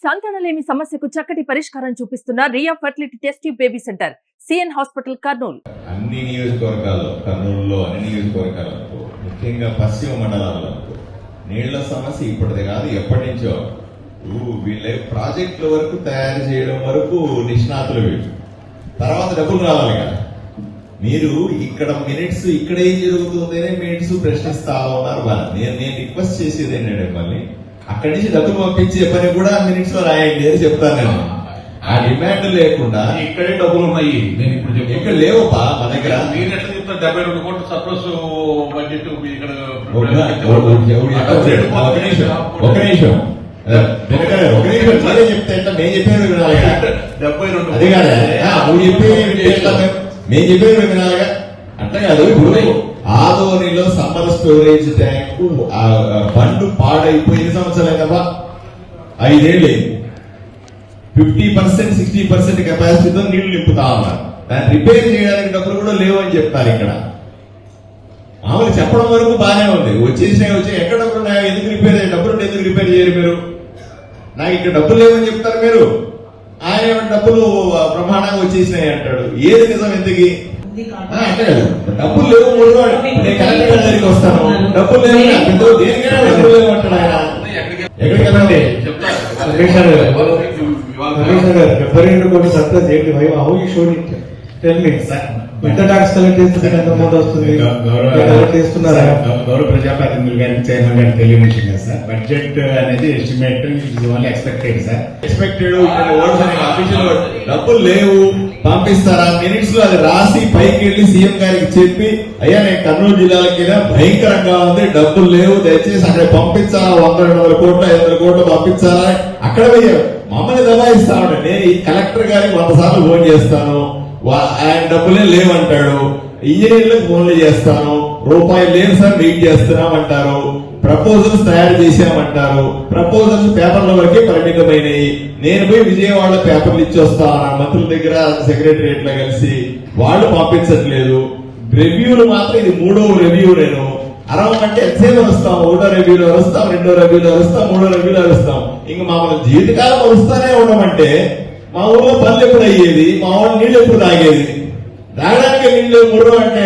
సంతానలేమి సమస్యకు చక్కటి పరిష్కారం చూపిస్తున్న Riya fertility test tube baby centre CN hospital Kurnool. అన్ని నియోజకవర్గాల్లో కర్నూలులో అన్ని నియోజకవర్గాలకు ముఖ్యంగా పశ్చిమ మండలాల్లో నీళ్ల సమస్య ఇప్పటిదే కాదు ఎప్పటి నుంచో. వీళ్ళ ప్రాజెక్టుల వరకు తయారు చేయడం వరకు నిష్ణాతులు వీళ్ళు. తర్వాత డబ్బులు రావాలి కదా. మీరు ఇక్కడ మినిట్స్ ఇక్కడ ఏం జరుగుతుందనే మినిట్స్ ప్రశ్నిస్తా ఉన్నారు. నేను రిక్వెస్ట్ చేసేది ఏంటంటే మళ్ళీ అక్కడి నుంచి డబ్బులు పంపించే పని కూడా మినిట్స్ లో రాయండి అని చెప్తాను నేను. ఆ డిమాండ్ లేకుండా ఇక్కడే డబ్బులు ఉన్నాయి. నేను ఇప్పుడు ఇక్కడ లేవబ్బా మన దగ్గర. మీరు ఎట్లా చెప్తారు? 72 కోట్ల సర్ప్లస్ బడ్జెట్ ఇక్కడ ఒక నిమిషం మీరే చెప్తే మేము చెప్పేది వినాలిగా. 72 అది కాదు నువ్వు చెప్పేది మేము చెప్పేది వినాలిగా. అట్లా కాదు. ఇప్పుడు ఆదోనిలో సమ్మర్ స్టోరేజ్ ట్యాంక్ బండు పాడైపోయి ఎన్ని సంవత్సరాలు కదా? 5 ఏళ్ళు. 50% 60% కెపాసిటీతో నీళ్లు నింపుతా ఉన్నారు. దాన్ని రిపేర్ చేయడానికి డబ్బులు కూడా లేవు అని చెప్తారు. ఇక్కడ మామూలు చెప్పడం వరకు బాగానే ఉంది. వచ్చేసినాయి ఎక్కడ డబ్బులు ఉన్నాయో ఎందుకు రిపేర్ చేయాలి? డబ్బులు ఎందుకు రిపేర్ చేయరు మీరు? నాకు ఇక్కడ డబ్బులు లేవని చెప్తారు మీరు. ఆయన డబ్బులు బ్రహ్మాండంగా వచ్చేసినాయి అంటాడు. ఏది నిజం ఎందుకు? అంటే డబ్బులు లేవు. 3 రోజులు నేను కలెక్టర్ గారి దగ్గరికి వస్తాను. డబ్బులు లేవు దేనికైనా డబ్బులు లేవు అంటాడు ఆయన. ఎక్కడికి వెళ్ళండి? $72 కోటి సర్ప్లస్ ఏంటి? How you showed it? Tell me. ఎంత ట్యాక్స్ కలెక్ట్ చేస్తే ఎంత అమౌంట్ వస్తుంది? కలెక్ట్ చేస్తున్నారా? గౌరవ ప్రజాప్రతినిధులు గారికి చైర్మన్ గారికి తెలియనిచ్చింది కదా సార్. బడ్జెట్ అనేది estimate only expected sir. Expected official డబ్బులు లేవు పంపిస్తారా? మినిట్స్ లో అది రాసి పైకి వెళ్లి సీఎం గారికి చెప్పి అయ్యా నేను కర్నూలు జిల్లాలకి భయంకరంగా ఉంది, డబ్బులు లేవు, దయచేసి అక్కడ పంపించాలా, 100-200 కోట్లు 500 కోట్లు పంపించాలా. అక్కడ మమ్మల్ని దబాయిస్తా ఉంటాడు. నేను ఈ కలెక్టర్ గారికి 100 సార్లు ఫోన్ చేస్తాను, ఆయన డబ్బులే లేవంటాడు. ఇంజనీర్లకు ఫోన్లు చేస్తాను, రూపాయలు లేవు సార్ వెయిట్ చేస్తున్నాం అంటారు. ప్రపోజల్స్ తయారు చేశామంటారు. ప్రపోజల్స్ పేపర్ల వరకే పరిమితమైనవి. నేను పోయి విజయవాడ పేపర్లు ఇచ్చి వస్తాను మంత్రుల దగ్గర సెక్రటరియట్ లో కలిసి. వాళ్ళు పంపించట్లేదు. రివ్యూలు మాత్రం ఇది 3వ రివ్యూ. నేను అరవమంటే ఎంతసేపు వస్తాం? 1వ రివ్యూలో వస్తాం, 2వ రివ్యూలో వస్తాం, 3వ రివ్యూలో వస్తాం. ఇంక మామూలు జీవితకాలం వస్తానే ఉండమంటే మా ఊళ్ళో పనులు ఎప్పుడు అయ్యేది? మా ఊళ్ళో నీళ్ళు ఎప్పుడు తాగేది? తాగడానికి నీళ్ళు 3 అంటే